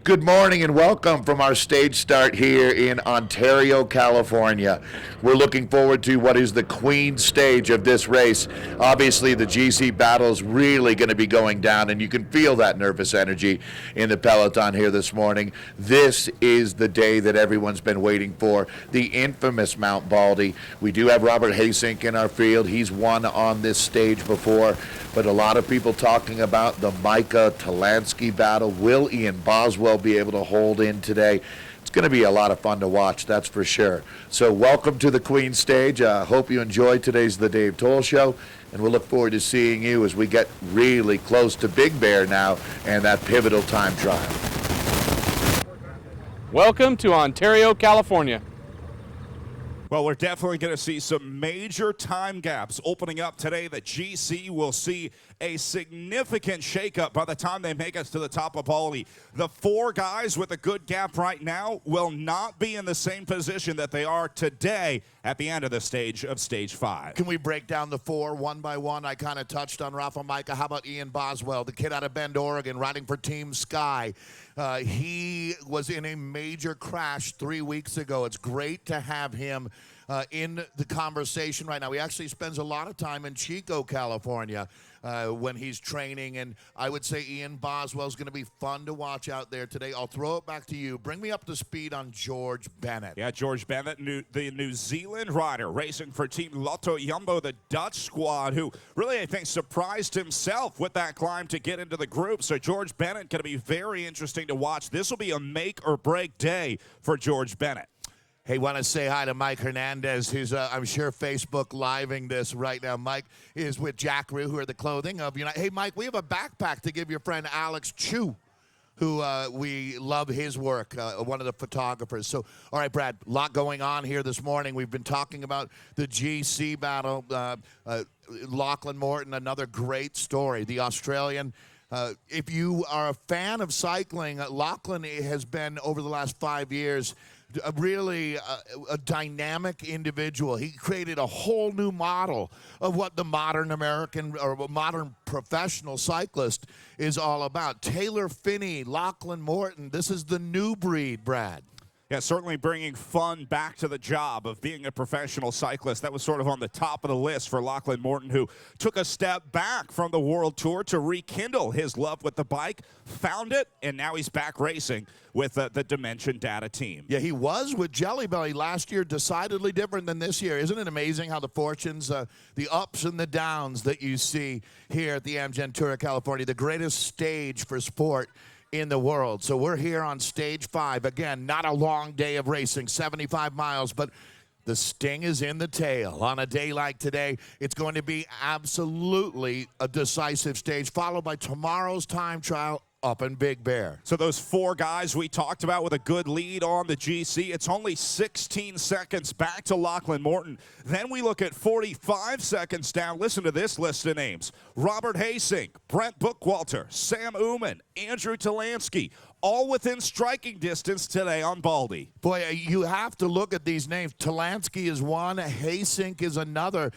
Good morning and welcome from our stage start here in Ontario, California. We're looking forward to what is the Queen stage of this race. Obviously, the GC battle is really going to be going down, and you can feel that nervous energy in the peloton here this morning. This is the day that everyone's been waiting for, the infamous Mount Baldy. We do have Robert Hasink in our field. He's won on this stage before, but a lot of people talking about the Micah Talansky battle. Will Ian Boswell be able to hold in today? It's going to be a lot of fun to watch, that's for sure. So welcome to the Queen stage. Hope you enjoyed today's The Dave Toll Show, and we'll look forward to seeing you as we get really close to Big Bear now and that pivotal time trial. Welcome to Ontario, California. Well, we're definitely going to see some major time gaps opening up today. The GC will see a significant shakeup by the time they make us to the top of Baldy. The four guys with a good gap right now will not be in the same position that they are today at the end of the stage of Stage 5. Can we break down the four one by one? I kind of touched on Rafa Micah. How about Ian Boswell, the kid out of Bend, Oregon, riding for Team Sky? He was in a major crash 3 weeks ago. It's great to have him in the conversation right now. He actually spends a lot of time in Chico, California when he's training, and I would say Ian Boswell is going to be fun to watch out there today. I'll throw it back to you. Bring me up to speed on George Bennett. Yeah, George Bennett, the New Zealand rider, racing for Team Lotto Jumbo, the Dutch squad, who really, I think, surprised himself with that climb to get into the group. So George Bennett going to be very interesting to watch. This will be a make or break day for George Bennett. Hey, want to say hi to Mike Hernandez, who's, I'm sure, Facebook living this right now. Mike is with Jack Rue, who are the clothing of United. Hey, Mike, we have a backpack to give your friend Alex Chu, who we love his work, one of the photographers. So, all right, Brad, a lot going on here this morning. We've been talking about the GC battle. Lachlan Morton, another great story. The Australian. If you are a fan of cycling, Lachlan has been, over the last 5 years, a dynamic individual. He created a whole new model of what the modern American or modern professional cyclist is all about. Taylor Phinney, Lachlan Morton, this is the new breed, Brad. Yeah, certainly bringing fun back to the job of being a professional cyclist. That was sort of on the top of the list for Lachlan Morton, who took a step back from the World Tour to rekindle his love with the bike, found it, and now he's back racing with the Dimension Data team. Yeah, he was with Jelly Belly last year, decidedly different than this year. Isn't it amazing how the fortunes, the ups and the downs that you see here at the Amgen Tour of California, the greatest stage for sport in the world. So we're here on Stage 5. Again, not a long day of racing, 75 miles, but the sting is in the tail. On a day like today, it's going to be absolutely a decisive stage, followed by tomorrow's time trial up in Big Bear. So those four guys we talked about with a good lead on the GC, it's only 16 seconds back to Lachlan Morton. Then we look at 45 seconds down. Listen to this list of names. Robert Hasink, Brent Bookwalter, Sam Oomen, Andrew Talansky, all within striking distance today on Baldy. Boy, you have to look at these names. Talansky is one, Hasink is another.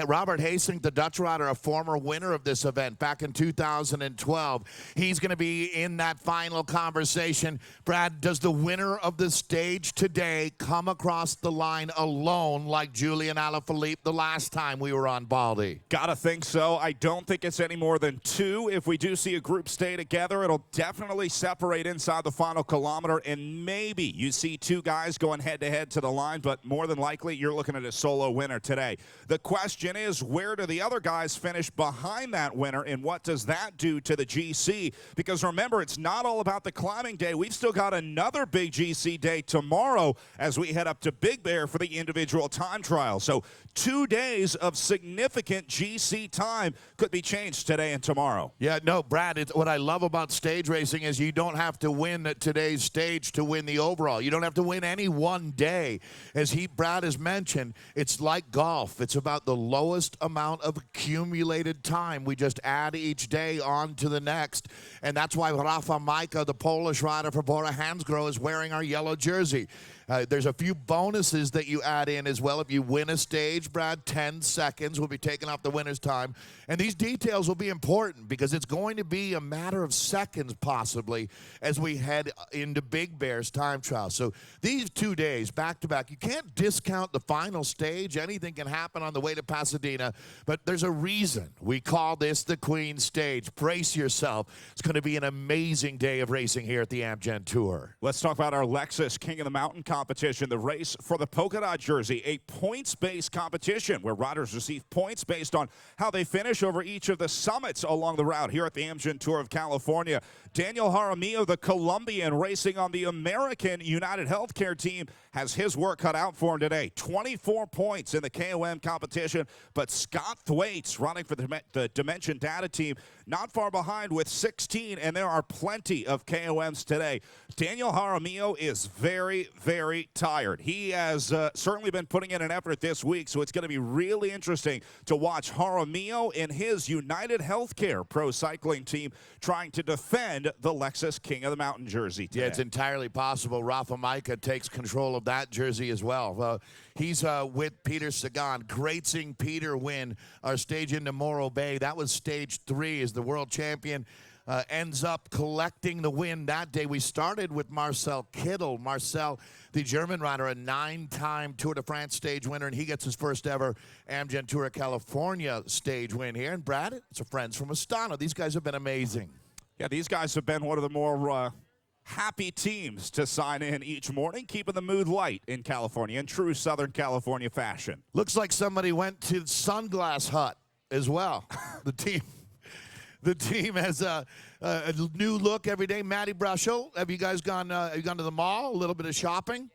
Robert Hasink, the Dutch rider, a former winner of this event back in 2012. He's going to be in that final conversation. Brad, does the winner of the stage today come across the line alone like Julian Alaphilippe the last time we were on Baldy? Gotta think so. I don't think it's any more than two. If we do see a group stay together, it'll definitely separate inside the final kilometer, and maybe you see two guys going head-to-head to the line, but more than likely you're looking at a solo winner today. The question is, where do the other guys finish behind that winner, and what does that do to the GC? Because remember, it's not all about the climbing day. We've still got another big GC day tomorrow as we head up to Big Bear for the individual time trial. So 2 days of significant GC time could be changed today and tomorrow. Yeah, no, Brad, what I love about stage racing is you don't have to win at today's stage to win the overall. You don't have to win any one day. As Brad has mentioned, it's like golf. It's about the lowest amount of accumulated time. We just add each day on to the next, and that's That's why Rafa Majka, the Polish rider for Bora Hansgrohe, is wearing our yellow jersey. There's a few bonuses that you add in as well. If you win a stage, Brad, 10 seconds will be taken off the winner's time. And these details will be important because it's going to be a matter of seconds possibly as we head into Big Bear's time trial. So these 2 days, back-to-back, you can't discount the final stage. Anything can happen on the way to Pasadena, but there's a reason we call this the Queen Stage. Brace yourself. It's going to be an amazing day of racing here at the Amgen Tour. Let's talk about our Lexus King of the Mountain competition, the race for the polka dot jersey, a points-based competition where riders receive points based on how they finish over each of the summits along the route here at the Amgen Tour of California. Daniel Jaramillo, the Colombian racing on the American United Healthcare team, has his work cut out for him today. 24 points in the KOM competition, but Scott Thwaites running for the Dimension Data team not far behind with 16, and there are plenty of KOMs today. Daniel Jaramillo is very, very tired. He has certainly been putting in an effort this week, so it's going to be really interesting to watch Jaramillo and his United Healthcare pro cycling team trying to defend the Lexus King of the Mountain jersey today. Yeah, it's entirely possible Rafa Majka takes control of that jersey as well. He's with Peter Sagan. Great seeing Peter win our stage into Morro Bay. That was stage 3 as the world champion. Ends up collecting the win that day. We started with Marcel Kittel. Marcel, the German rider, a 9-time Tour de France stage winner, and he gets his first ever Amgen Tour of California stage win here. And Brad, it's our friends from Astana. These guys have been amazing. Yeah, these guys have been one of the more happy teams to sign in each morning, keeping the mood light in California in true Southern California fashion. Looks like somebody went to Sunglass Hut as well. The team has a new look every day. Matty Brashel, have you guys gone? Have you gone to the mall? A little bit of shopping?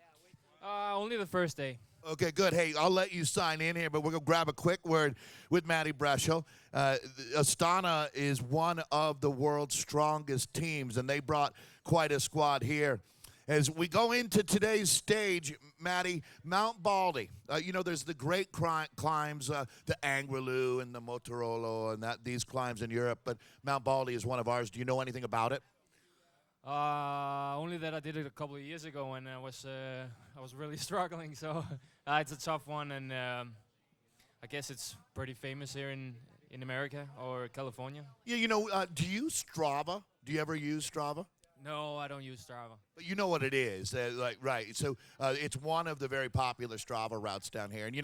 Only the first day. Okay, good. Hey, I'll let you sign in here, but we're going to grab a quick word with Matty Brashel. Astana is one of the world's strongest teams, and they brought quite a squad here. As we go into today's stage, Matty, Mount Baldy. There's the great climbs, the Angliru and the Motorola and these climbs in Europe, but Mount Baldy is one of ours. Do you know anything about it? Only that I did it a couple of years ago, and I was really struggling. So it's a tough one, and I guess it's pretty famous here in America or California. Yeah, do you use Strava? Do you ever use Strava? No, I don't use Strava. But you know what it is, right? So it's one of the very popular Strava routes down here, and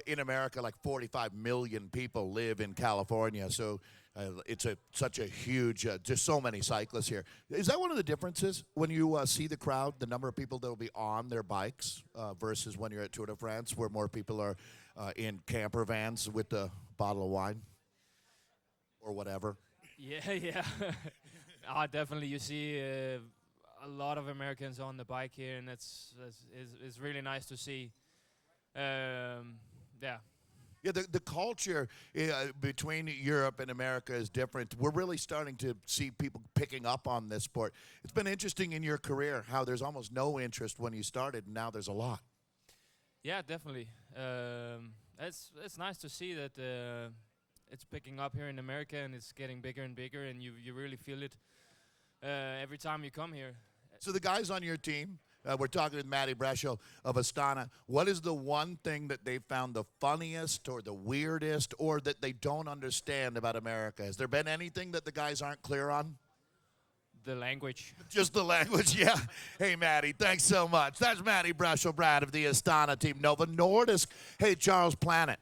in America, like 45 million people live in California, so it's such a huge, just so many cyclists here. Is that one of the differences when you see the crowd, the number of people that will be on their bikes versus when you're at Tour de France, where more people are in camper vans with a bottle of wine or whatever? Yeah. Definitely. You see a lot of Americans on the bike here, and it's really nice to see. Yeah, the culture between Europe and America is different. We're really starting to see people picking up on this sport. It's been interesting in your career how there's almost no interest when you started, and now there's a lot. Yeah, definitely. It's nice to see that it's picking up here in America, and it's getting bigger and bigger, and you really feel it every time you come here. So the guys on your team, we're talking with Matty Brashel of Astana. What is the one thing that they found the funniest or the weirdest or that they don't understand about America? Has there been anything that the guys aren't clear on? The language. Just the language, yeah. Hey, Matty, thanks so much. That's Matty Brashel, Brad, of the Astana team. Nova Nordisk. Hey, Charlie Planet.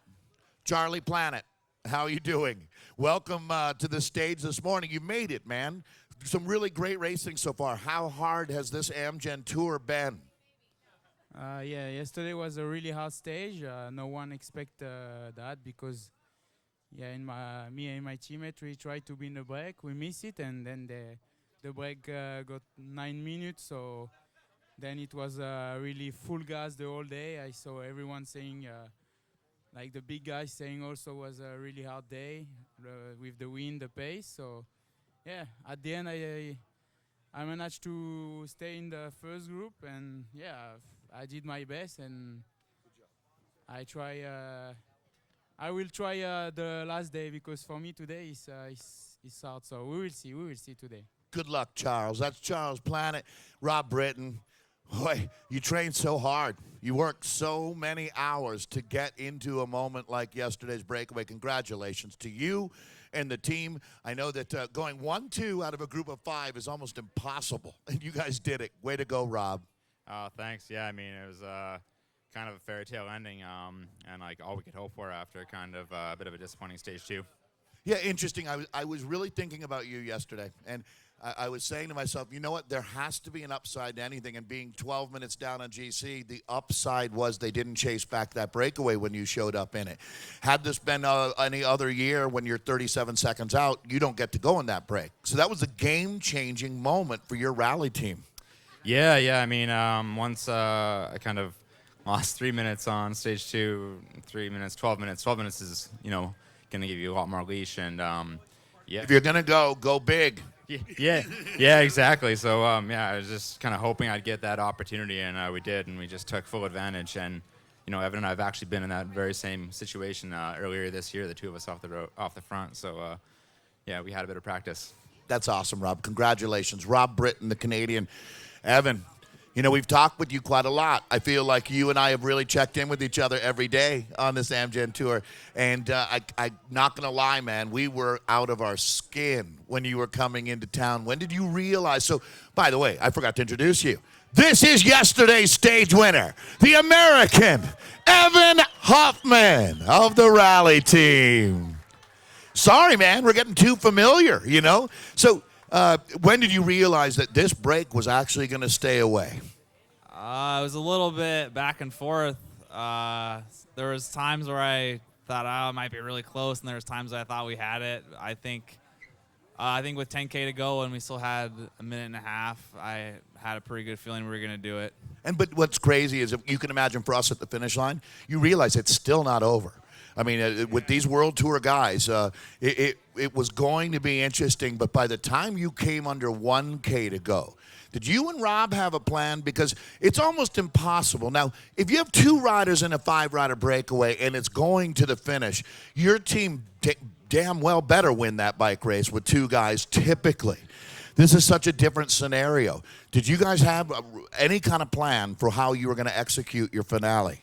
How are you doing? Welcome to the stage this morning. You made it, man. Some really great racing so far. How hard has this Amgen Tour been? Yeah, yesterday was a really hard stage. No one expect that because, me and my teammate, we tried to be in the break. We missed it, and then the break got 9 minutes. So then it was really full gas the whole day. I saw everyone saying, like the big guys saying also was a really hard day with the wind, the pace. So yeah, at the end I managed to stay in the first group, and yeah, I did my best, and I will try the last day because for me today is it's hard. So we will see. We will see today. Good luck, Charles. That's Charles Planet. Rob Britton. Boy, you trained so hard. You worked so many hours to get into a moment like yesterday's breakaway. Congratulations to you and the team. I know that going 1-2 out of a group of 5 is almost impossible, and you guys did it. Way to go, Rob. Oh, thanks. Yeah, I mean, it was kind of a fairy tale ending, and like all we could hope for after kind of a bit of a disappointing stage 2. Yeah, interesting. I was really thinking about you yesterday, and I was saying to myself, you know what? There has to be an upside to anything, and being 12 minutes down on GC, the upside was they didn't chase back that breakaway when you showed up in it. Had this been any other year when you're 37 seconds out, you don't get to go in that break. So that was a game-changing moment for your rally team. Yeah. I mean, once I kind of lost 3 minutes on stage 2, 3 minutes, 12 minutes. 12 minutes is, going to give you a lot more leash, and yeah. If you're going to go big. Yeah, exactly. So, I was just kind of hoping I'd get that opportunity, and we did, and we just took full advantage. And, Evan and I have actually been in that very same situation earlier this year, the two of us off the front. So, we had a bit of practice. That's awesome, Rob. Congratulations. Rob Britton, the Canadian. Evan, we've talked with you quite a lot. I feel like you and I have really checked in with each other every day on this Amgen tour. And I'm not going to lie, man, we were out of our skin when you were coming into town. When did you realize? So, by the way, I forgot to introduce you. This is yesterday's stage winner, the American Evan Hoffman of the rally team. Sorry, man, we're getting too familiar, So, when did you realize that this break was actually going to stay away? It was a little bit back and forth. There was times where I thought, it might be really close, and there was times I thought we had it. I think with 10K to go and we still had a minute and a half, I had a pretty good feeling we were going to do it. But what's crazy is, if you can imagine for us at the finish line, you realize it's still not over. I mean, with these World Tour guys, it was going to be interesting, but by the time you came under 1K to go, did you and Rob have a plan? Because it's almost impossible. Now, if you have 2 riders in a 5-rider breakaway and it's going to the finish, your team damn well better win that bike race with 2 guys typically. This is such a different scenario. Did you guys have any kind of plan for how you were going to execute your finale?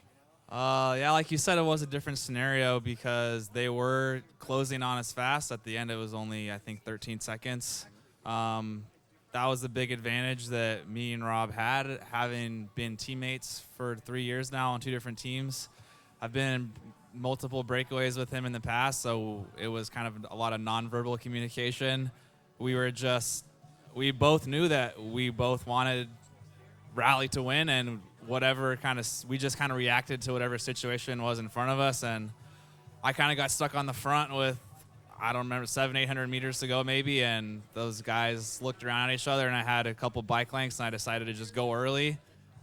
Like you said, it was a different scenario because they were closing on us fast. At the end, it was only, I think, 13 seconds. That was the big advantage that me and Rob had, having been teammates for 3 years now on 2 different teams. I've been in multiple breakaways with him in the past, so it was kind of a lot of nonverbal communication. We both knew that we both wanted rally to win, and we just kind of reacted to whatever situation was in front of us. And I kind of got stuck on the front with, I don't remember, 700-800 meters to go maybe, and those guys looked around at each other, and I had a couple bike lengths, and I decided to just go early,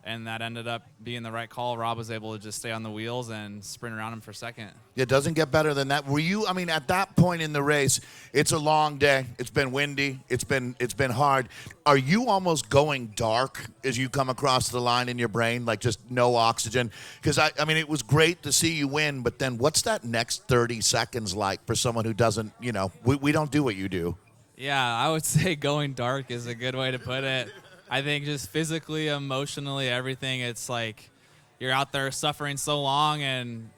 and that ended up being the right call. Rob was able to just stay on the wheels and sprint around him for second. It doesn't get better than that. Were you, at that point in the race, it's a long day. It's been windy. It's been hard. Are you almost going dark as you come across the line in your brain, like just no oxygen? Because, it was great to see you win, but then what's that next 30 seconds like for someone who doesn't, we don't do what you do? Yeah, I would say going dark is a good way to put it. I think just physically, emotionally, everything, it's like you're out there suffering so long, and,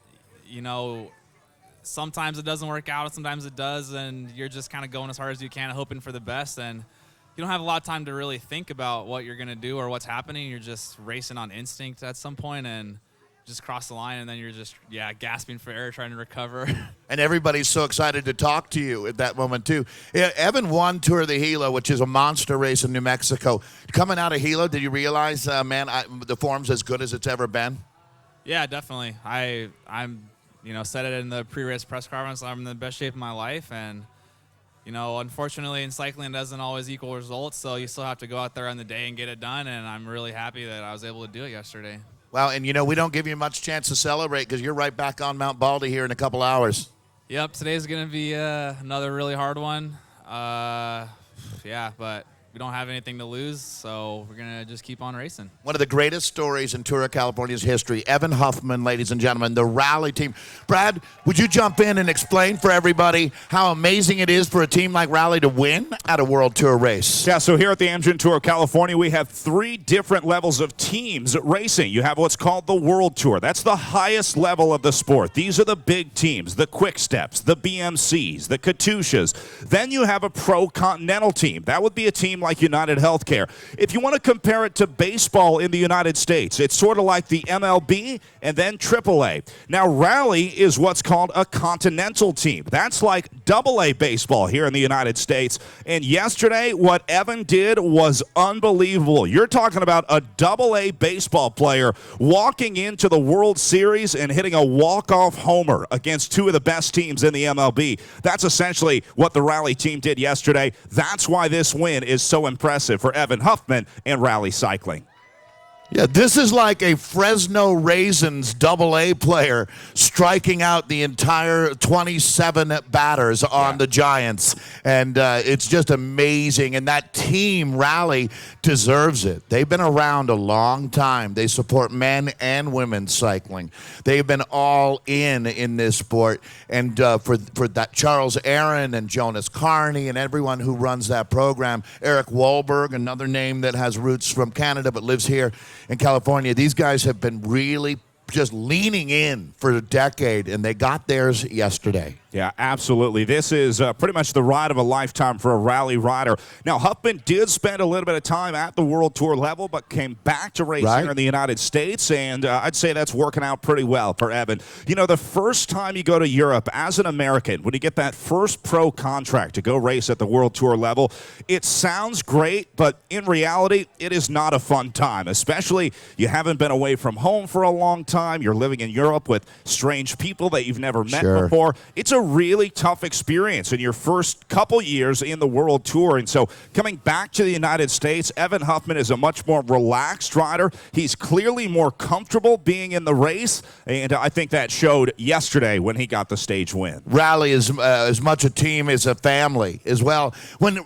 sometimes it doesn't work out, sometimes it does, and you're just kind of going as hard as you can, hoping for the best, and you don't have a lot of time to really think about what you're going to do or what's happening. You're just racing on instinct at some point and just cross the line, and then you're just, gasping for air, trying to recover. And everybo's so excited to talk to you at that moment, too. Yeah, Evan won Tour of the Gila, which is a monster race in New Mexico. Coming out of Gila, did you realize, the form's as good as it's ever been? Yeah, definitely. I'm said it in the pre-race press conference, I'm in the best shape of my life, and, unfortunately in cycling it doesn't always equal results, so you still have to go out there on the day and get it done, and I'm really happy that I was able to do it yesterday. Wow, and we don't give you much chance to celebrate because you're right back on Mount Baldy here in a couple hours. Yep, today's going to be another really hard one. But we don't have anything to lose, so we're going to just keep on racing. One of the greatest stories in Tour of California's history, Evan Huffman, ladies and gentlemen, the rally team. Brad, would you jump in and explain for everybody how amazing it is for a team like Rally to win at a World Tour race? Yeah, so here at the Amgen Tour of California, we have 3 different levels of teams racing. You have what's called the World Tour. That's the highest level of the sport. These are the big teams, the Quick Steps, the BMCs, the Katusha's. Then you have a pro continental team. That would be a team like United Healthcare. If you want to compare it to baseball in the United States, it's sort of like the MLB and then AAA. Now, Rally is what's called a continental team. That's like AA baseball here in the United States. And yesterday, what Evan did was unbelievable. You're talking about a AA baseball player walking into the World Series and hitting a walk-off homer against 2 of the best teams in the MLB. That's essentially what the Rally team did yesterday. That's why this win is so impressive for Evan Huffman and Rally Cycling. Yeah, this is like a Fresno Raisins AA player striking out the entire 27 batters on the Giants. And it's just amazing. And that team, Rally, deserves it. They've been around a long time. They support men and women's cycling. They've been all in this sport. And for that, Charles Aaron and Jonas Carney and everyone who runs that program, Eric Wahlberg, another name that has roots from Canada but lives here in California, these guys have been really just leaning in for a decade, and they got theirs yesterday. Yeah, absolutely. This is pretty much the ride of a lifetime for a Rally rider. Now, Huffman did spend a little bit of time at the World Tour level, but came back to race here in the United States, and I'd say that's working out pretty well for Evan. You know, the first time you go to Europe as an American, when you get that first pro contract to go race at the World Tour level, it sounds great, but in reality, it is not a fun time, especially you haven't been away from home for a long time. You're living in Europe with strange people that you've never met before. It's a really tough experience in your first couple years in the World Tour. And so coming back to the United States, Evan Huffman is a much more relaxed rider. He's clearly more comfortable being in the race, and I think that showed yesterday when he got the stage win. Rally is as much a team as a family as well. When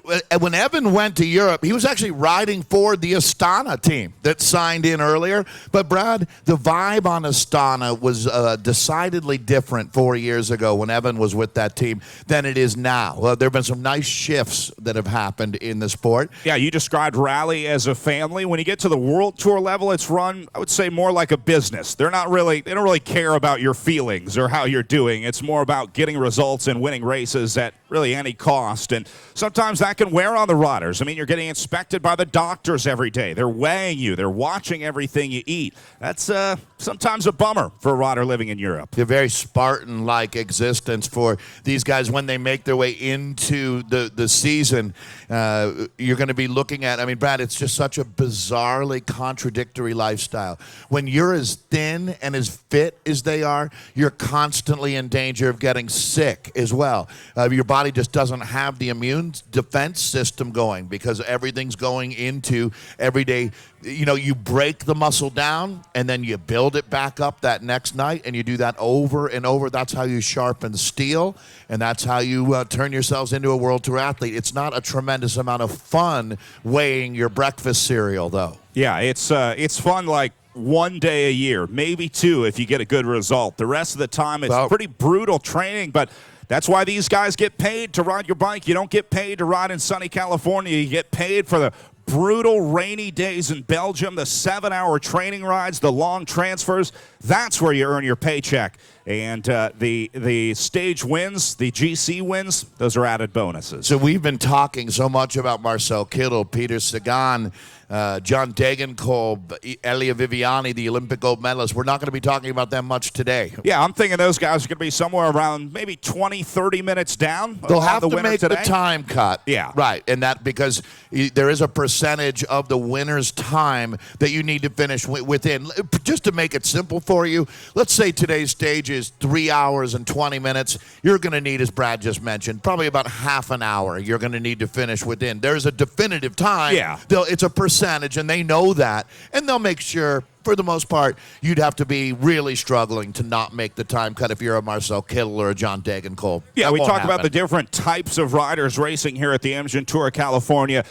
Evan went to Europe, he was actually riding for the Astana team that signed in earlier. But Brad, the vibe on Astana was decidedly different 4 years ago when Evan was with that team than it is now. There have been some nice shifts that have happened in the sport. Yeah, you described Rally as a family. When you get to the World Tour level, it's run, I would say, more like a business. They don't really care about your feelings or how you're doing. It's more about getting results and winning races at really any cost. And sometimes that can wear on the riders. I mean, you're getting inspected by the doctors every day. They're weighing you. They're watching everything you eat. That's sometimes a bummer for a rider living in Europe. A very Spartan-like existence for these guys when they make their way into the season. You're going to be looking at, I mean, Brad, it's just such a bizarrely contradictory lifestyle. When you're as thin and as fit as they are, you're constantly in danger of getting sick as well. Your body just doesn't have the immune defense system going because everything's going into everyday. You know, you break the muscle down and then you build it back up that next night, and you do that over and over. That's how you sharpen steel, and that's how you turn yourselves into a World Tour athlete. It's not a tremendous amount of fun weighing your breakfast cereal, though. Yeah, it's fun like one day a year, maybe 2 if you get a good result. The rest of the time, it's pretty brutal training, but that's why these guys get paid to ride your bike. You don't get paid to ride in sunny California. You get paid for the brutal rainy days in Belgium, the 7-hour training rides, the long transfers. That's where you earn your paycheck. And the stage wins, the GC wins, those are added bonuses. So we've been talking so much about Marcel Kittel, Peter Sagan, John Degenkolb, Elia Viviani, the Olympic gold medalist. We're not going to be talking about them much today. Yeah, I'm thinking those guys are going to be somewhere around maybe 20, 30 minutes down. They'll have to make the time cut. Yeah. Right, and that because there is a percentage of the winner's time that you need to finish within. Just to make it simple for you, let's say today's stage is 3 hours and 20 minutes. You're going to need, as Brad just mentioned, probably about half an hour you're going to need to finish within. There's a definitive time. Yeah. It's a percentage, and they know that, and they'll make sure. For the most part, you'd have to be really struggling to not make the time cut if you're a Marcel Kittel or a John Degenkolb. Yeah, we talk about the different types of riders racing here at the Amgen Tour of California.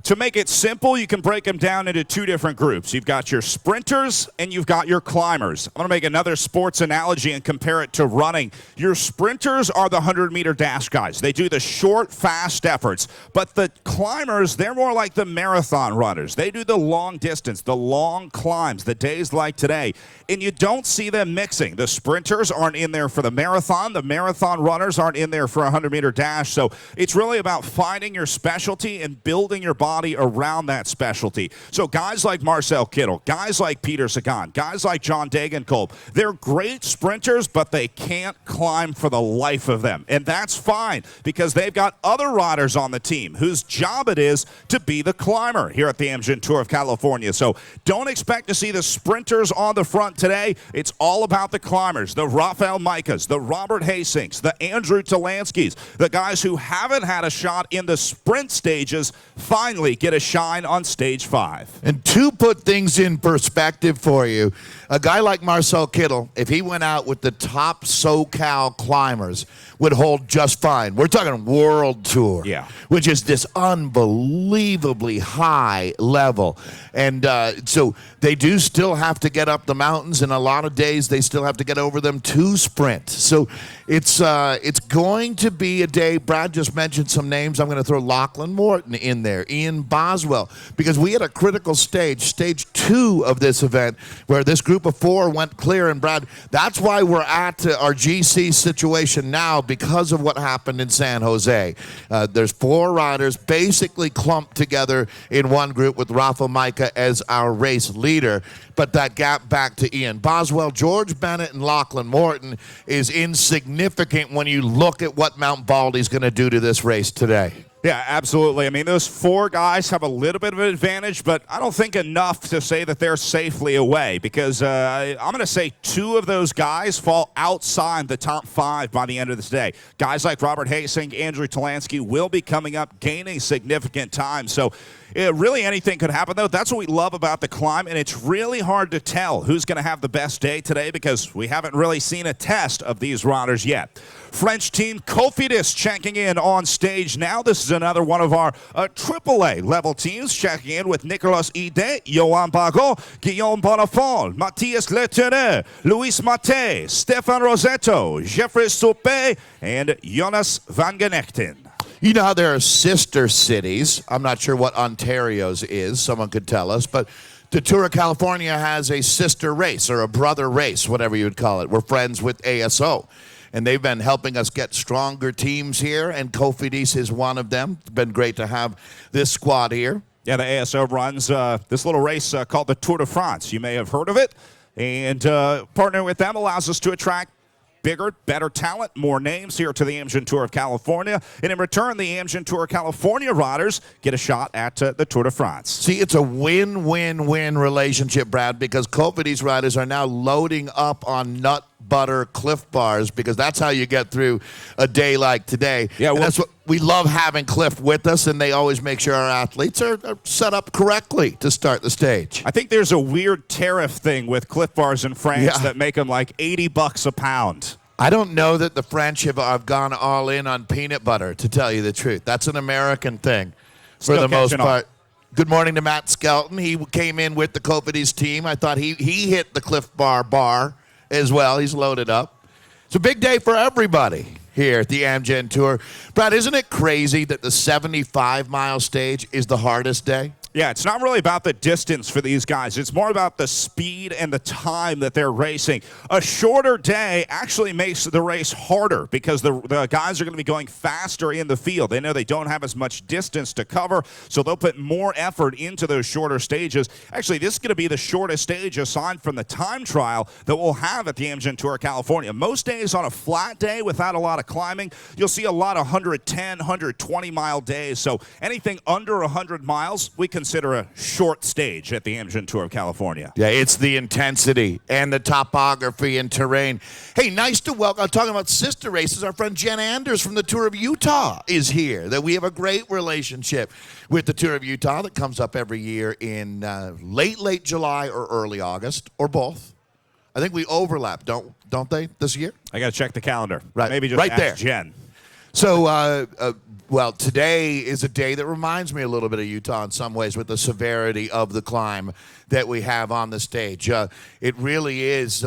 To make it simple, you can break them down into two different groups. You've got your sprinters and you've got your climbers. I'm going to make another sports analogy and compare it to running. Your sprinters are the 100-meter dash guys. They do the short, fast efforts. But the climbers, they're more like the marathon runners. They do the long distance, the long climbs, the days like today. And you don't see them mixing. The sprinters aren't in there for the marathon. The marathon runners aren't in there for a 100-meter dash. So it's really about finding your specialty and building your body around that specialty. So guys like Marcel Kittel, guys like Peter Sagan, guys like John Degenkolb, they're great sprinters, but they can't climb for the life of them. And that's fine because they've got other riders on the team whose job it is to be the climber here at the Amgen Tour of California. So don't expect to see the sprinters on the front today. It's all about the climbers, the Rafael Micas, the Robert Hastings, the Andrew Talanskis, the guys who haven't had a shot in the sprint stages finally get a shine on stage 5. And to put things in perspective for you, a guy like Marcel Kittel, if he went out with the top SoCal climbers, would hold just fine. We're talking World Tour, yeah, which is this unbelievably high level. And so they do still have to get up the mountains, and a lot of days they still have to get over them to sprint. So it's going to be a day. Brad just mentioned some names. I'm going to throw Lachlan Morton in there, Ian Boswell, because we had a critical stage 2 of this event, where this group of 4 went clear. And Brad, that's why we're at our GC situation now, because of what happened in San Jose. There's 4 riders basically clumped together in one group with Rafa Micah as our race leader. But that gap back to Ian Boswell, George Bennett, and Lachlan Morton is insignificant when you look at what Mount Baldy's going to do to this race today. Yeah, absolutely. I mean, those 4 guys have a little bit of an advantage, but I don't think enough to say that they're safely away, because I'm going to say 2 of those guys fall outside the top 5 by the end of this day. Guys like Robert Hastings, Andrew Talansky will be coming up, gaining significant time. So really anything could happen, though. That's what we love about the climb, and it's really hard to tell who's going to have the best day today because we haven't really seen a test of these riders yet. French team Cofidis checking in on stage now. This is another one of our AAA level teams checking in with Nicolas Ide, Johan Bagot, Guillaume Bonafont, Matthias Leternet, Luis Mate, Stefan Rosetto, Jeffrey Soupé, and Jonas van Genechten. You know how there are sister cities. I'm not sure what Ontario's is. Someone could tell us. But the Tour of California has a sister race or a brother race, whatever you would call it. We're friends with ASO. And they've been helping us get stronger teams here, and Cofidis is one of them. It's been great to have this squad here. Yeah, the ASO runs this little race called the Tour de France. You may have heard of it. And partnering with them allows us to attract bigger, better talent, more names here to the Amgen Tour of California. And in return, the Amgen Tour of California riders get a shot at the Tour de France. See, it's a win-win-win relationship, Brad, because Cofidis riders are now loading up on nut butter Cliff bars, because that's how you get through a day like today. Yeah, well, that's what we love, having Cliff with us, and they always make sure our athletes are set up correctly to start the stage. I think there's a weird tariff thing with Cliff bars in France that make them like $80 a pound. I don't know that the French have gone all in on peanut butter, to tell you the truth. That's an American thing for the most part. Good morning to Matt Skelton. He came in with the Cofidis team. I thought he hit the Cliff bar as well. He's loaded up. It's a big day for everybody here at the Amgen Tour. Brad, isn't it crazy that the 75-mile stage is the hardest day? Yeah, it's not really about the distance for these guys. It's more about the speed and the time that they're racing. A shorter day actually makes the race harder because the guys are going to be going faster in the field. They know they don't have as much distance to cover, so they'll put more effort into those shorter stages. Actually, this is going to be the shortest stage aside from the time trial that we'll have at the Amgen Tour of California. Most days on a flat day without a lot of climbing, you'll see a lot of 110, 120-mile days. So anything under 100 miles, we consider a short stage at the Amgen Tour of California. Yeah, it's the intensity and the topography and terrain. Hey, nice to welcome, I'm talking about sister races, our friend Jen Anders from the Tour of Utah is here. That we have a great relationship with the Tour of Utah that comes up every year in late July or early August, or both. I think we overlap, don't they, this year? I got to check the calendar. Right, Maybe just right ask there. Jen. So Well, today is a day that reminds me a little bit of Utah in some ways with the severity of the climb that we have on the stage. It really is.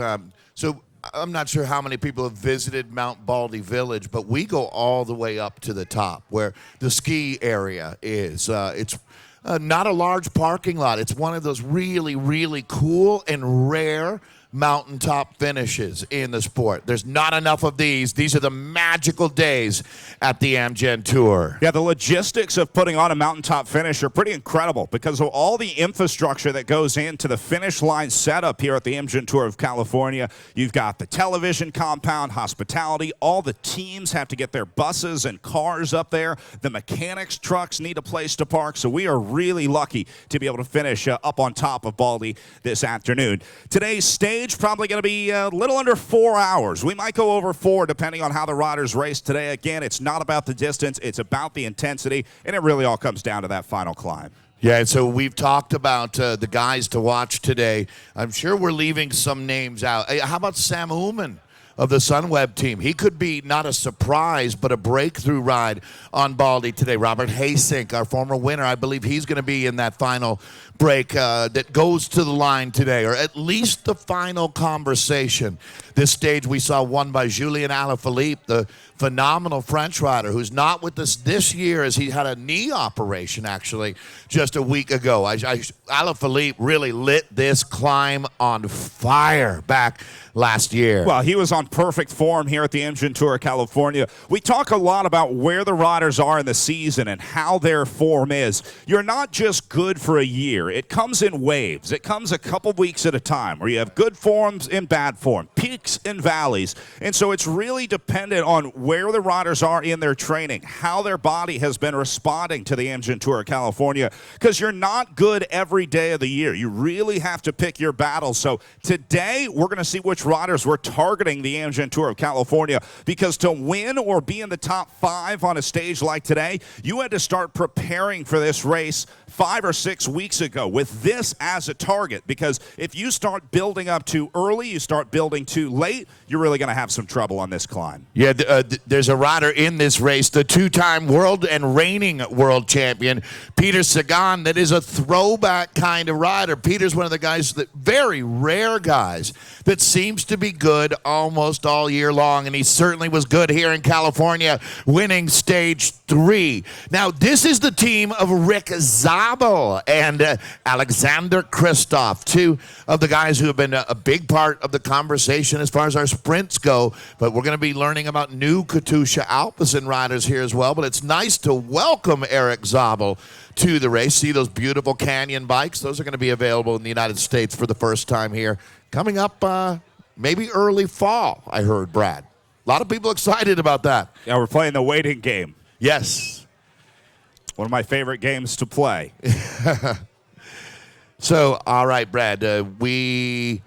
So I'm not sure how many people have visited Mount Baldy Village, but we go all the way up to the top where the ski area is. It's not a large parking lot. It's one of those really, really cool and rare mountaintop finishes in the sport. There's not enough of these. These are the magical days at the Amgen Tour. Yeah, the logistics of putting on a mountaintop finish are pretty incredible because of all the infrastructure that goes into the finish line setup here at the Amgen Tour of California. You've got the television compound, hospitality. All the teams have to get their buses and cars up there. The mechanics' trucks need a place to park. So we are really lucky to be able to finish up on top of Baldy this afternoon. Today's stage probably going to be a little under 4 hours. We might go over 4 depending on how the riders race today. Again, it's not about the distance, it's about the intensity, and it really all comes down to that final climb. Yeah, and so we've talked about the guys to watch today. I'm sure we're leaving some names out. Hey, how about Sam Ullman of the Sunweb team? He could be not a surprise, but a breakthrough ride on Baldy today. Robert Hasink, our former winner, I believe he's going to be in that final break that goes to the line today, or at least the final conversation. This stage we saw won by Julien Alaphilippe, the phenomenal French rider who's not with us this year as he had a knee operation actually just a week ago. Alaphilippe really lit this climb on fire back last year. Well, he was on perfect form here at the Amgen Tour of California. We talk a lot about where the riders are in the season and how their form is. You're not just good for a year. It comes in waves. It comes a couple weeks at a time where you have good forms and bad form, peaks and valleys. And so it's really dependent on where the riders are in their training, how their body has been responding to the Amgen Tour of California, because you're not good every day of the year. You really have to pick your battles. So today we're going to see which riders were targeting the Amgen Tour of California, because to win or be in the top 5 on a stage like today, you had to start preparing for this race 5 or 6 weeks ago with this as a target, because if you start building up too early, you start building too late, you're really going to have some trouble on this climb. Yeah, there's a rider in this race, the 2-time world and reigning world champion, Peter Sagan, that is a throwback kind of rider. Peter's one of the guys, that very rare guys, that seems to be good almost all year long, and he certainly was good here in California, winning stage 3. Now, this is the team of Rick Zabel and Alexander Kristoff, 2 of the guys who have been a big part of the conversation as far as our sprints go, but we're going to be learning about new Katusha Alpecin riders here as well. But it's nice to welcome Eric Zabel to the race. See those beautiful Canyon bikes? Those are going to be available in the United States for the first time here. Coming up maybe early fall, I heard, Brad. A lot of people excited about that. Yeah, we're playing the waiting game. Yes. One of my favorite games to play. So, all right, Brad, we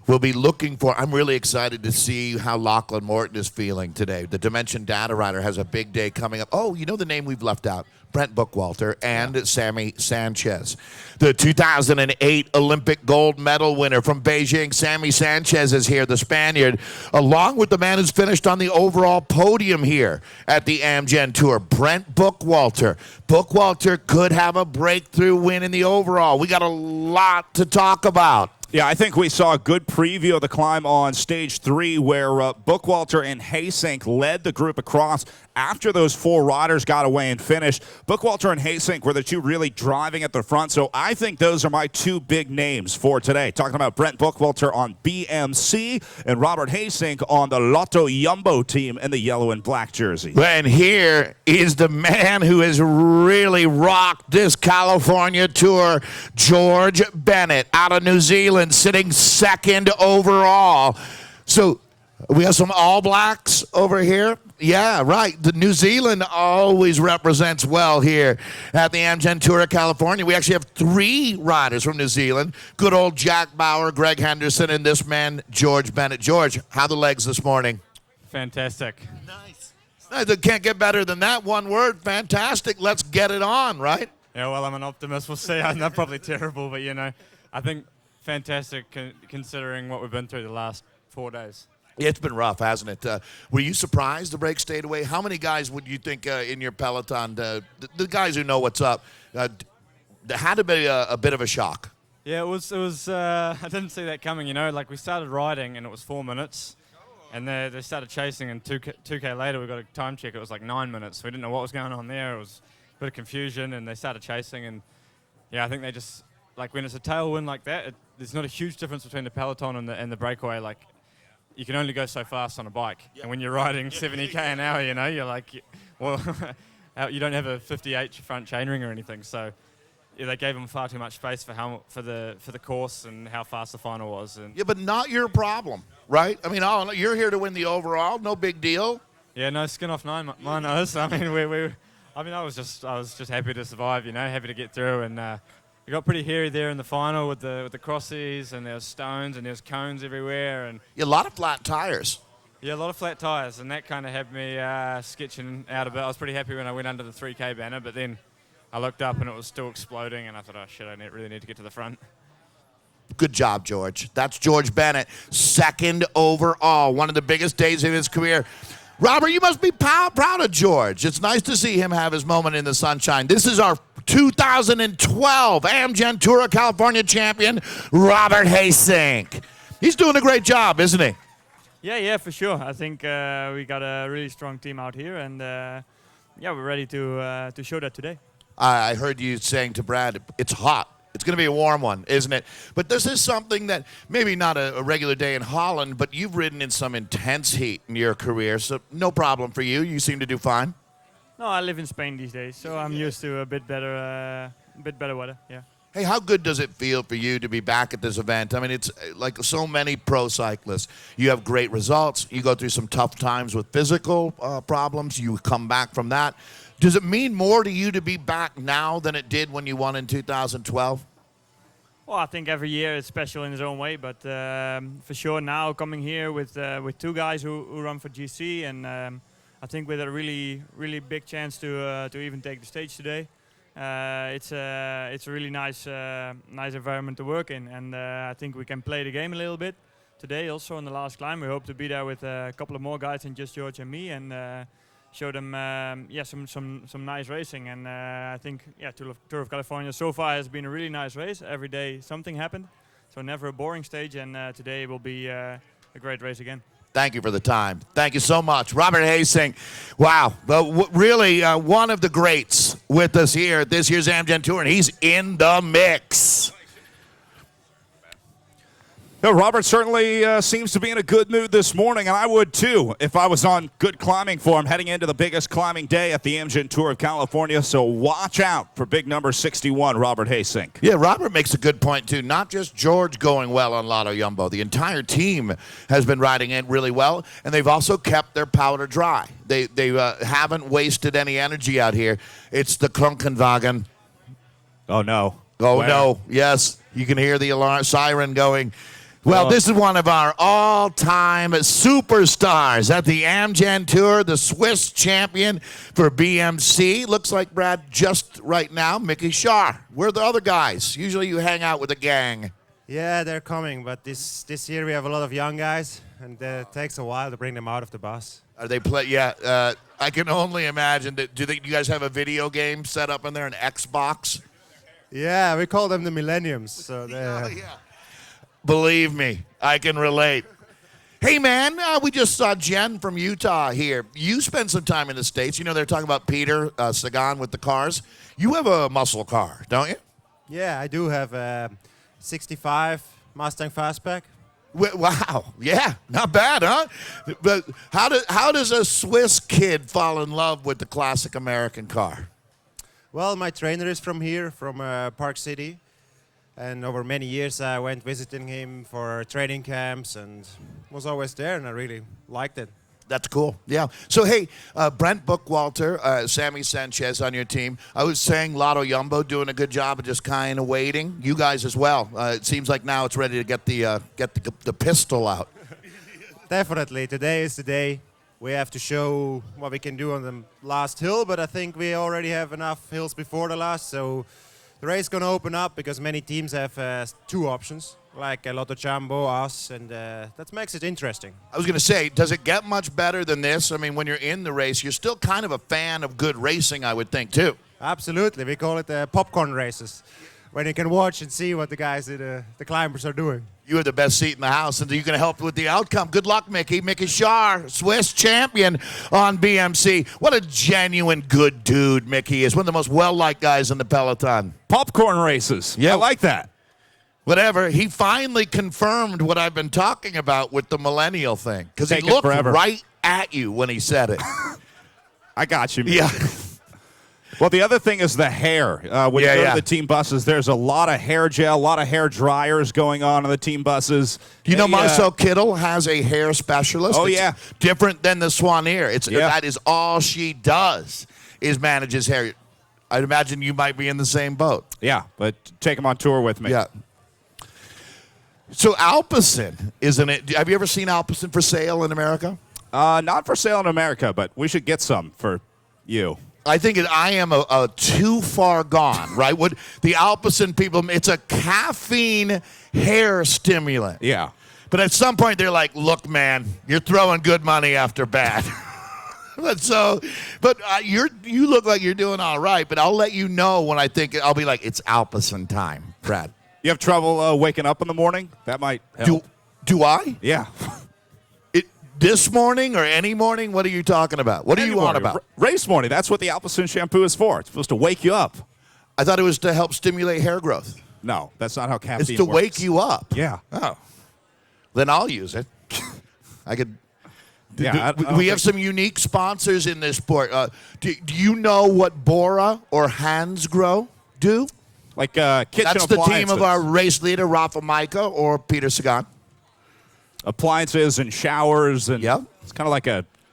will be looking for, I'm really excited to see how Lachlan Morton is feeling today. The Dimension Data Rider has a big day coming up. Oh, you know the name we've left out? Brent Bookwalter and Sammy Sanchez. The 2008 Olympic gold medal winner from Beijing, Sammy Sanchez, is here, the Spaniard, along with the man who's finished on the overall podium here at the Amgen Tour, Brent Bookwalter. Bookwalter could have a breakthrough win in the overall. We got a lot to talk about. Yeah, I think we saw a good preview of the climb on stage 3 where Bookwalter and Hasink led the group across after those 4 riders got away and finished. Bookwalter and Hasink were the 2 really driving at the front, so I think those are my 2 big names for today. Talking about Brent Bookwalter on BMC and Robert Hasink on the Lotto Jumbo team in the yellow and black jersey. And here is the man who has really rocked this California tour, George Bennett, out of New Zealand, sitting 2nd overall. So we have some All Blacks over here. Yeah, right. The New Zealand always represents well here at the Amgen Tour of California. We actually have 3 riders from New Zealand. Good old Jack Bauer, Greg Henderson, and this man, George Bennett. George, how the legs this morning? Fantastic. Nice. They can't get better than that. One word, fantastic. Let's get it on, right? Yeah, well, I'm an optimist. We'll see. I'm not probably terrible, but, you know, I think fantastic considering what we've been through the last 4 days. It's been rough, hasn't it? Were you surprised the break stayed away? How many guys would you think in your peloton, the guys who know what's up, had to be a bit of a shock? Yeah, it was. I didn't see that coming. You know, like we started riding and it was 4 minutes, and they started chasing, and 2K later we got a time check. It was like 9 minutes. We didn't know what was going on there. It was a bit of confusion, and they started chasing, and yeah, I think they just like when it's a tailwind like that, there's not a huge difference between the peloton and the breakaway. Like you can only go so fast on a bike, and when you're riding 70k an hour, you know, you're like, well, you don't have a 58 front chainring or anything, so. Yeah, they gave them far too much space for the course and how fast the final was. And yeah, but not your problem, right? I mean, you're here to win the overall. No big deal. yeah, no skin off my nose. I mean, I was just happy to survive. You know, happy to get through. And it got pretty hairy there in the final with the crossies, and there was stones and there was cones everywhere. And Yeah, a lot of flat tires. yeah, a lot of flat tires, and that kind of had me sketching out a bit. I was pretty happy when I went under the 3K banner, but then I looked up and it was still exploding, and I thought, oh shit, I really need to get to the front. Good job, George. That's George Bennett, second overall, one of the biggest days of his career. Robert, you must be proud of George. It's nice to see him have his moment in the sunshine. This is our 2012 Amgen Tour of California champion, Robert Hasink. He's doing a great job, isn't he? Yeah, for sure. I think we got a really strong team out here, and yeah, we're ready to show that today. I heard you saying to Brad, it's hot. It's going to be a warm one, isn't it? But this is something that maybe not a regular day in Holland, but you've ridden in some intense heat in your career, so no problem for you. You seem to do fine. No, I live in Spain these days, so I'm used to a bit better weather. Yeah. Hey, how good does it feel for you to be back at this event? I mean, it's like so many pro cyclists. You have great results. You go through some tough times with physical problems. You come back from that. Does it mean more to you to be back now than it did when you won in 2012? Well, I think every year is special in its own way, but for sure now coming here with two guys who run for GC, and I think with a really big chance to even take the stage today. It's a really nice environment to work in, and I think we can play the game a little bit today. Also on the last climb, we hope to be there with a couple of more guys than just George and me, and show them some nice racing. And I think Tour of California so far has been a really nice race. Every day something happened, so never a boring stage. And today will be a great race again. Thank you for the time. Thank you so much. Robert Hasink, wow, really one of the greats with us here at this year's Amgen Tour, and he's in the mix. No, Robert certainly seems to be in a good mood this morning, and I would too if I was on good climbing form heading into the biggest climbing day at the Amgen Tour of California. So watch out for big number 61, Robert Hasink. Yeah, Robert makes a good point too. Not just George going well on Lotto Jumbo. The entire team has been riding it really well, and they've also kept their powder dry. They haven't wasted any energy out here. It's the Krankenwagen. Oh, no. Oh, Where? no. Yes, you can hear the alarm siren going. Well, this is one of our all-time superstars at the Amgen Tour, the Swiss champion for BMC. Looks like, Brad, just right now, Mickey Shaw. Where are the other guys? Usually you hang out with a gang. Yeah, they're coming, but this year we have a lot of young guys, and it takes a while to bring them out of the bus. Are they play? Yeah, I can only imagine. Do you guys have a video game set up in there, an Xbox? Yeah, we call them the Millenniums. So Yeah. Believe me, I can relate. Hey, man, we just saw Jen from Utah here. You spent some time in the States. You know, they're talking about Peter Sagan with the cars. You have a muscle car, don't you? yeah, I do have a 65 Mustang Fastback. Wow, yeah, not bad, huh? But how does a Swiss kid fall in love with the classic American car? Well, my trainer is from here, from Park City. And over many years, I went visiting him for training camps and was always there, and I really liked it. That's cool. Yeah. So, hey, Brent Bookwalter, Sammy Sanchez on your team. I was saying Lotto Jumbo doing a good job of just kind of waiting. You guys as well. It seems like now it's ready to get the pistol out. Definitely. Today is the day. We have to show what we can do on the last hill, but I think we already have enough hills before the last, so the race going to open up because many teams have 2 options, like Lotto Jumbo, us, and that makes it interesting. I was going to say, does it get much better than this? I mean, when you're in the race, you're still kind of a fan of good racing, I would think, too. Absolutely. We call it popcorn races, when you can watch and see what the guys, the climbers are doing. You have the best seat in the house, and you can help with the outcome. Good luck, Mickey. Mickey Schar, Swiss champion on BMC. What a genuine good dude Mickey is. One of the most well-liked guys in the peloton. Popcorn races. Yeah, I like that. Whatever. He finally confirmed what I've been talking about with the millennial thing. Because he Take it looked forever. right at you when he said it. I got you. Yeah. Well, the other thing is the hair. When you go to the team buses, there's a lot of hair gel, a lot of hair dryers going on the team buses. You know, Marcel Kittel has a hair specialist. Oh, It's yeah. different than the Swaneer. That is all she does is manages hair. I'd imagine you might be in the same boat. Yeah, but take him on tour with me. Yeah. So Alpecin, isn't it? Have you ever seen Alpecin for sale in America? Not for sale in America, but we should get some for you. I think I am a too far gone, right? What the Alpecin people, it's a caffeine hair stimulant. Yeah. But at some point they're like, look, man, you're throwing good money after bad. You look like you're doing all right, but I'll let you know when I think, I'll be like, it's Alpecin time, Brad. You have trouble waking up in the morning? That might help. Do I? Yeah. This morning or any morning? What are you talking about? What are you on about? Race morning. That's what the Alpecin shampoo is for. It's supposed to wake you up. I thought it was to help stimulate hair growth. No, that's not how caffeine It's to works. wake you up. Yeah. Oh. Then I'll use it. I could. Yeah, We have some unique sponsors in this sport. Do you know what Bora or Hansgrohe do? Like kitchen That's the appliances. team of our race leader, Rafa Micah or Peter Sagan. Appliances and showers and Yep. it's kind of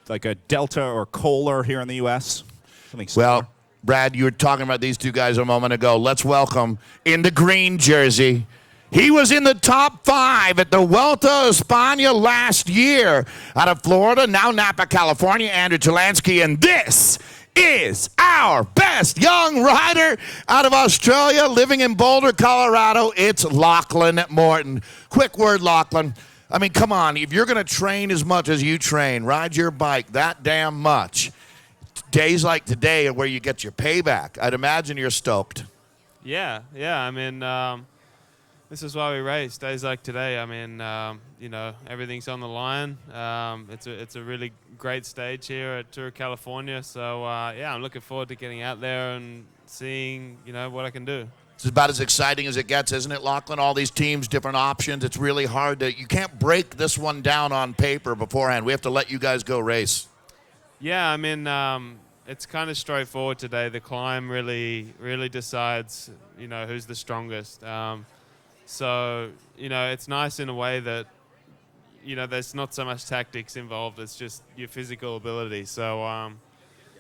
like a Delta or Kohler here in the U.S. Something similar. Well, Brad, you were talking about these two guys a moment ago. Let's welcome in the green jersey. He was in the top 5 at the Vuelta a España last year. Out of Florida, now Napa, California, Andrew Talansky. And this is our best young rider out of Australia, living in Boulder, Colorado. It's Lachlan Morton. Quick word, Lachlan. I mean, come on. If you're going to train as much as you train, ride your bike that damn much, days like today are where you get your payback. I'd imagine you're stoked. Yeah. I mean, this is why we race. Days like today, I mean, everything's on the line. It's a really great stage here at Tour of California. So, I'm looking forward to getting out there and seeing, what I can do. It's about as exciting as it gets, isn't it, Lachlan? All these teams, different options. It's really hard you can't break this one down on paper beforehand. We have to let you guys go race. Yeah, I mean, it's kind of straightforward today. The climb really decides, who's the strongest. So, it's nice in a way that, there's not so much tactics involved. It's just your physical ability. So,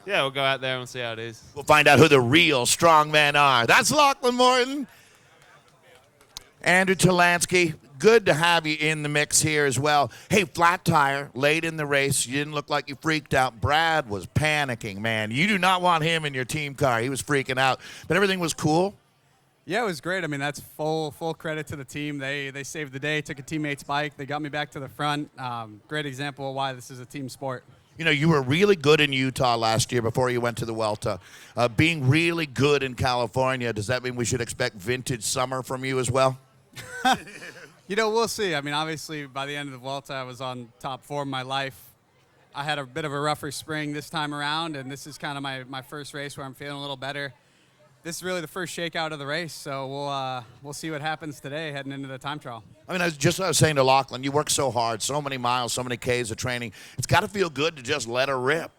we'll go out there and see how it is. We'll find out who the real strong men are. That's Lachlan Morton. Andrew Talansky, good to have you in the mix here as well. Hey, flat tire, late in the race. You didn't look like you freaked out. Brad was panicking, man. You do not want him in your team car. He was freaking out. But everything was cool. Yeah, it was great. I mean, that's full credit to the team. They saved the day, took a teammate's bike. They got me back to the front. Great example of why this is a team sport. You were really good in Utah last year before you went to the Vuelta. Being really good in California, does that mean we should expect vintage summer from you as well? We'll see. I mean, obviously, by the end of the Vuelta, I was on top 4 of my life. I had a bit of a rougher spring this time around, and this is kind of my first race where I'm feeling a little better. This is really the first shakeout of the race, so we'll see what happens today heading into the time trial. I mean, I was saying to Lachlan, you work so hard, so many miles, so many Ks of training. It's got to feel good to just let her rip.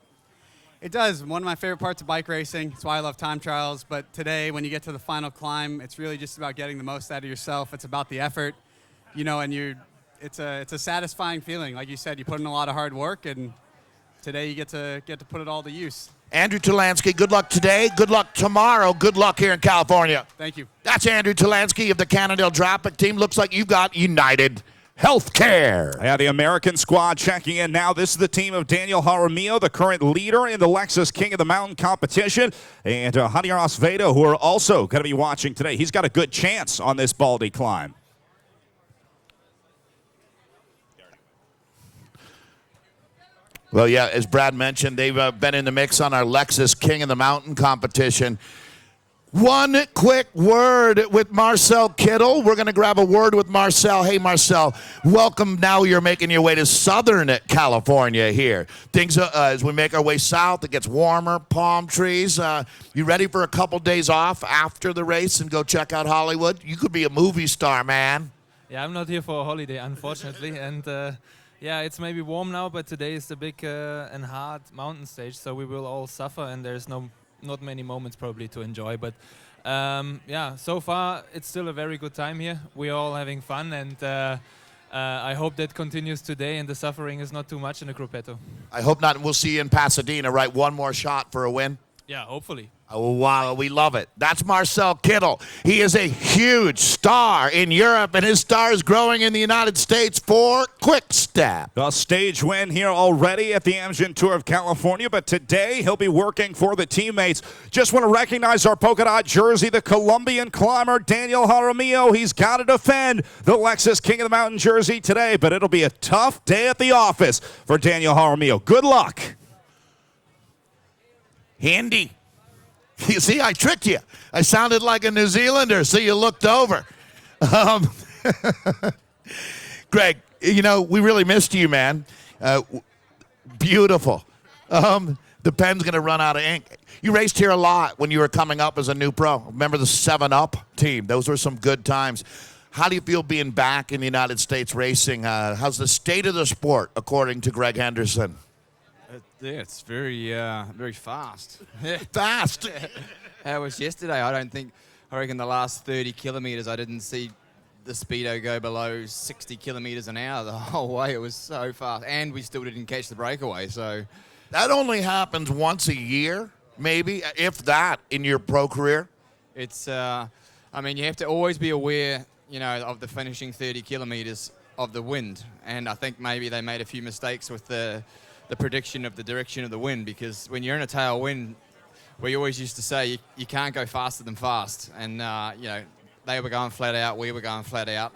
It does. One of my favorite parts of bike racing. That's why I love time trials. But today, when you get to the final climb, it's really just about getting the most out of yourself. It's about the effort, and it's a satisfying feeling. Like you said, you put in a lot of hard work, and today you get to put it all to use. Andrew Talansky, good luck today, good luck tomorrow, good luck here in California. Thank you. That's Andrew Talansky of the Cannondale Drop Pick team. Looks like you've got United Healthcare. Yeah, the American squad checking in now. This is the team of Daniel Jaramillo, the current leader in the Lexus King of the Mountain competition, and Javier Acevedo, who are also going to be watching today. He's got a good chance on this Baldy climb. Well, yeah, as Brad mentioned, they've been in the mix on our Lexus King of the Mountain competition. One quick word with Marcel Kittle. We're going to grab a word with Marcel. Hey, Marcel, welcome. Now you're making your way to Southern California here. Things, as we make our way south, it gets warmer, palm trees. You ready for a couple days off after the race and go check out Hollywood? You could be a movie star, man. Yeah, I'm not here for a holiday, unfortunately. And yeah, it's maybe warm now, but today is the big and hard mountain stage, so we will all suffer, and there's not many moments probably to enjoy. But yeah, so far it's still a very good time here. We're all having fun, and I hope that continues today and the suffering is not too much in the Gruppetto. I hope not. We'll see you in Pasadena, right? One more shot for a win. Yeah, hopefully. Oh, wow, we love it. That's Marcel Kittle. He is a huge star in Europe, and his star is growing in the United States for Quick Step. A stage win here already at the Amgen Tour of California, but today he'll be working for the teammates. Just want to recognize our polka dot jersey, the Colombian climber Daniel Jaramillo. He's got to defend the Lexus King of the Mountain jersey today, but it'll be a tough day at the office for Daniel Jaramillo. Good luck. Handy. You see, I tricked you. I sounded like a New Zealander, so you looked over. Greg, you know, we really missed you, man. Beautiful. The pen's going to run out of ink. You raced here a lot when you were coming up as a new pro. Remember the 7-Up team? Those were some good times. How do you feel being back in the United States racing? How's the state of the sport, according to Greg Henderson? Yeah, it's very fast. Fast. How it was yesterday, I reckon the last 30 kilometres I didn't see the speedo go below 60 kilometres an hour the whole way. It was so fast, and we still didn't catch the breakaway. So that only happens once a year, maybe, if that, in your pro career. It's, I mean, you have to always be aware, you know, of the finishing 30 kilometres of the wind, and I think maybe they made a few mistakes with the prediction of the direction of the wind, because when you're in a tailwind, we always used to say you can't go faster than fast, and you know, they were going flat out, we were going flat out,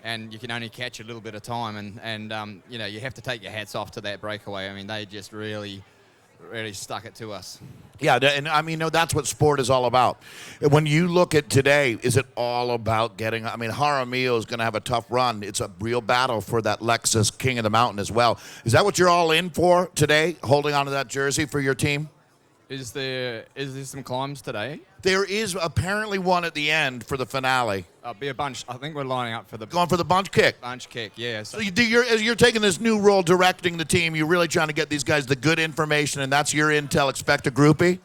and you can only catch a little bit of time, and you know, you have to take your hats off to that breakaway. I mean, they just really stuck it to us. Yeah, and I mean, no, that's what sport is all about. When you look at today, is it all about getting, I mean, Jaramillo is going to have a tough run. It's a real battle for that Lexus King of the Mountain as well. Is that what you're all in for today, holding on to that jersey for your team? Is there some climbs today? There is apparently one at the end for the finale. Be a bunch. I think we're lining up for the... Going for the bunch kick? Bunch kick, yeah. So as you're taking this new role directing the team, you're really trying to get these guys the good information, and that's your intel. Expect a groupie?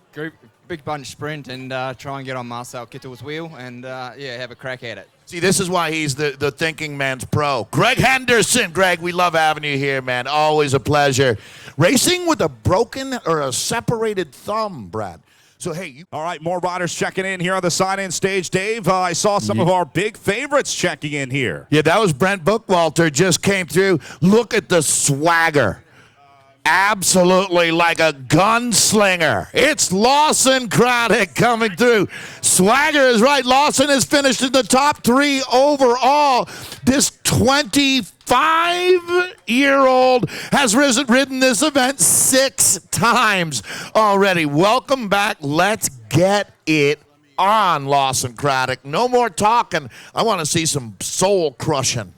Big bunch sprint, and try and get on Marcel Kittle's wheel, and yeah, have a crack at it. See, this is why he's the thinking man's pro. Greg Henderson. Greg, we love having you here, man. Always a pleasure. Racing with a broken or a separated thumb, Brad. So, hey. All right, more riders checking in here on the sign-in stage. Dave, I saw some of our big favorites checking in here. Yeah, that was Brent Bookwalter just came through. Look at the swagger. Absolutely like a gunslinger. It's Lawson Craddock coming through. Swagger is right. Lawson has finished in the top 3 overall. This 25-year-old has ridden this event 6 times already. Welcome back. Let's get it on, Lawson Craddock. No more talking. I want to see some soul crushing.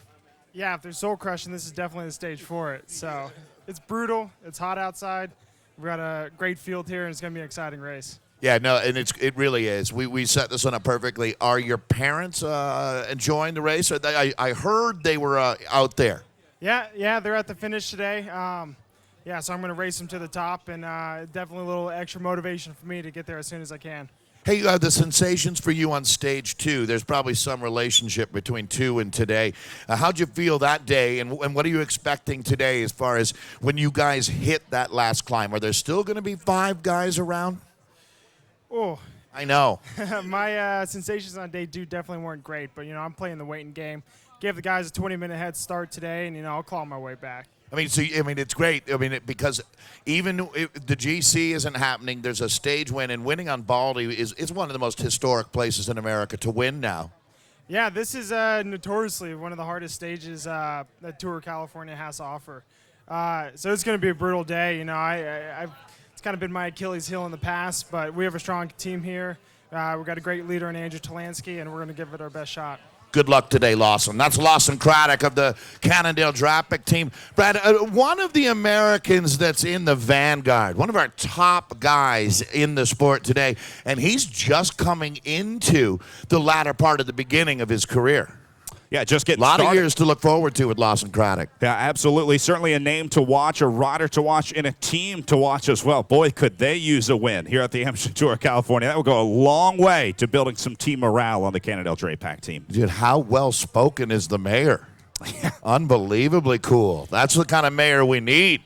Yeah, if there's soul crushing, this is definitely the stage for it. So it's brutal. It's hot outside. We've got a great field here, and it's going to be an exciting race. Yeah, no, and it really is. We set this one up perfectly. Are your parents enjoying the race? I heard they were out there. Yeah, they're at the finish today. Yeah, so I'm going to race them to the top, and definitely a little extra motivation for me to get there as soon as I can. Hey, the sensations for you on stage 2, there's probably some relationship between 2 and today. How'd you feel that day, and what are you expecting today as far as when you guys hit that last climb? Are there still going to be 5 guys around? Oh, I know. My sensations on day 2 definitely weren't great, but I'm playing the waiting game. Gave the guys a 20-minute head start today, and I'll claw my way back. I mean, it's great. I mean, because even if the GC isn't happening, there's a stage win, and winning on Baldy is one of the most historic places in America to win now. Yeah, this is notoriously one of the hardest stages that Tour California has to offer. So it's going to be a brutal day. It's kind of been my Achilles heel in the past, but we have a strong team here. We've got a great leader in Andrew Talansky, and we're going to give it our best shot. Good luck today, Lawson. That's Lawson Craddock of the Cannondale Draft Pick team. Brad, one of the Americans that's in the vanguard, one of our top guys in the sport today, and he's just coming into the latter part of the beginning of his career. Yeah, just getting a lot started. of years to look forward to with Lawson Craddock. Yeah, absolutely. Certainly a name to watch, a rider to watch, and a team to watch as well. Boy, could they use a win here at the Amgen Tour of California. That will go a long way to building some team morale on the Cannondale Draft Pick team. Dude, how well-spoken is the mayor? Unbelievably cool. That's the kind of mayor we need.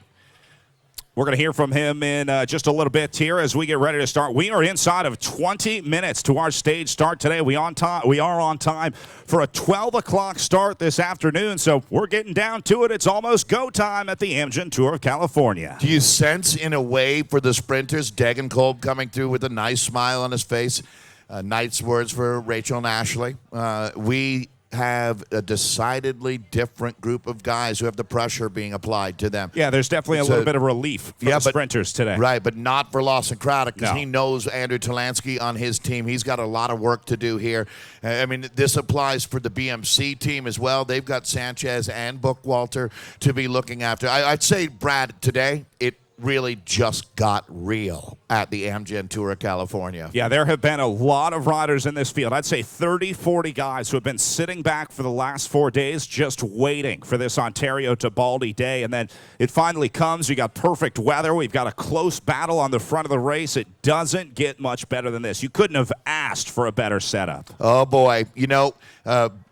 We're going to hear from him in just a little bit here as we get ready to start. We are inside of 20 minutes to our stage start today. We are on time for a 12 o'clock start this afternoon, so we're getting down to it. It's almost go time at the Amgen Tour of California. Do you sense, in a way, for the sprinters, Degenkolb coming through with a nice smile on his face? Nice words for Rachel and Ashley. We have a decidedly different group of guys who have the pressure being applied to them. Yeah, there's definitely a little bit of relief for the sprinters today. Right, but not for Lawson Craddock because No. he knows Andrew Talansky on his team. He's got a lot of work to do here. I mean, this applies for the BMC team as well. They've got Sanchez and Bookwalter to be looking after. I'd say, Brad, today it really just got real at the Amgen Tour of California. Yeah, there have been a lot of riders in this field. I'd say 30, 40 guys who have been sitting back for the last 4 days just waiting for this Ontario to Baldy day. And then it finally comes. You got perfect weather. We've got a close battle on the front of the race. It doesn't get much better than this. You couldn't have asked for a better setup. Oh, boy.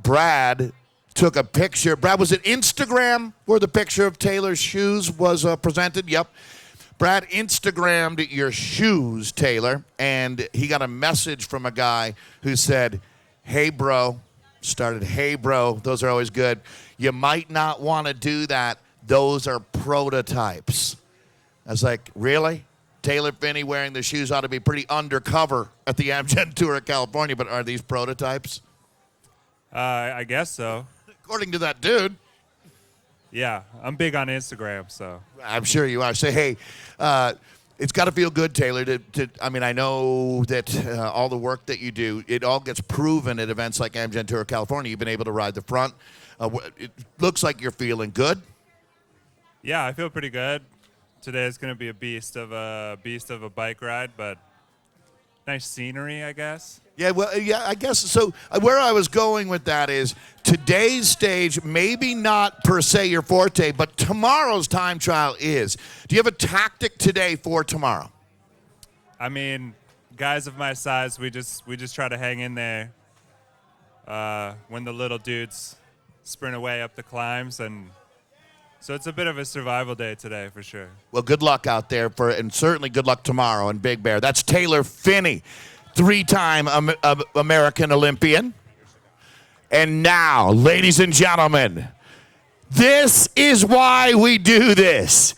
Brad took a picture. Brad, was it Instagram where the picture of Taylor's shoes was presented? Yep. Brad Instagrammed your shoes, Taylor, and he got a message from a guy who said, "Hey, bro," started, "Hey, bro." Those are always good. "You might not want to do that. Those are prototypes." I was like, really? Taylor Finney wearing the shoes ought to be pretty undercover at the Amgen Tour of California, but are these prototypes? I guess so. According to that dude. Yeah, I'm big on Instagram, so. I'm sure you are. Say, hey, it's got to feel good, Taylor. I know that all the work that you do, it all gets proven at events like Amgen Tour of California. You've been able to ride the front. It looks like you're feeling good. Yeah, I feel pretty good. Today is going to be a beast of a bike ride, but nice scenery, I guess. Yeah, I guess so. Where I was going with that is today's stage, maybe not per se your forte, but tomorrow's time trial is. Do you have a tactic today for tomorrow? I mean, guys of my size, we just try to hang in there when the little dudes sprint away up the climbs, and so it's a bit of a survival day today for sure. Well, good luck out there, and certainly good luck tomorrow in Big Bear. That's Taylor Finney, 3-time American Olympian. And now, ladies and gentlemen, this is why we do this.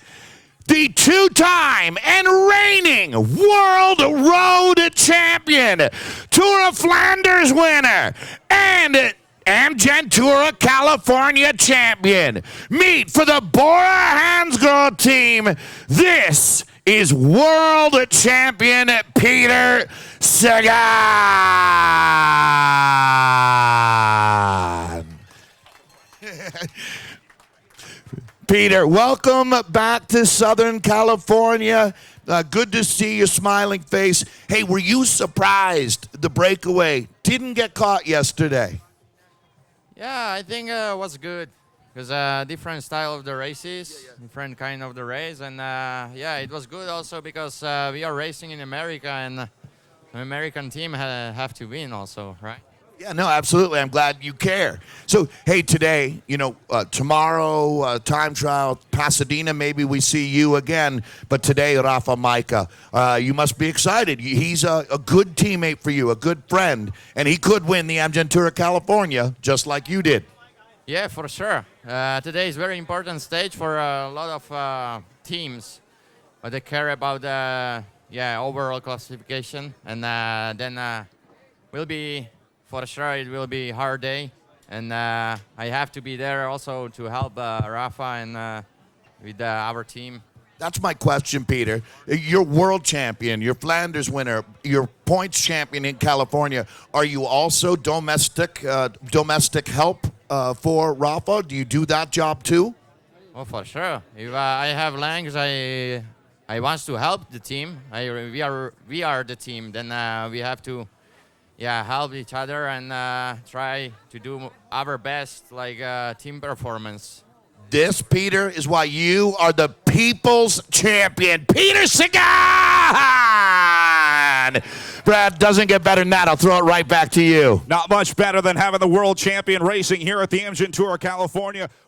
The 2-time and reigning World Road Champion, Tour of Flanders winner, and Amgen Tour of California champion. Meet for the Bora Hansgrohe team. This is world champion Peter Sagan. Peter, welcome back to Southern California. Good to see your smiling face. Hey, were you surprised the breakaway didn't get caught yesterday? Yeah, I think it was good because different style of the races, different kind of the race, and yeah, it was good also because we are racing in America and the American team have to win also, right? Yeah, no, absolutely. I'm glad you care. So, hey, today, tomorrow, time trial, Pasadena, maybe we see you again. But today, Rafa Maika, you must be excited. He's a good teammate for you, a good friend, and he could win the Amgen Tour of California just like you did. Yeah, for sure. Today is very important stage for a lot of teams. But they care about overall classification, and then will be. For sure, it will be a hard day, and I have to be there also to help Rafa and with our team. That's my question, Peter. You're world champion, you're Flanders winner, you're points champion in California. Are you also domestic help for Rafa? Do you do that job too? Oh, for sure. If I have language, I want to help the team. We are the team. Then we have to. Yeah, help each other and try to do our best, like team performance. This, Peter, is why you are the people's champion. Peter Sagan! Brad, doesn't get better than that. I'll throw it right back to you. Not much better than having the world champion racing here at the Amgen Tour of California.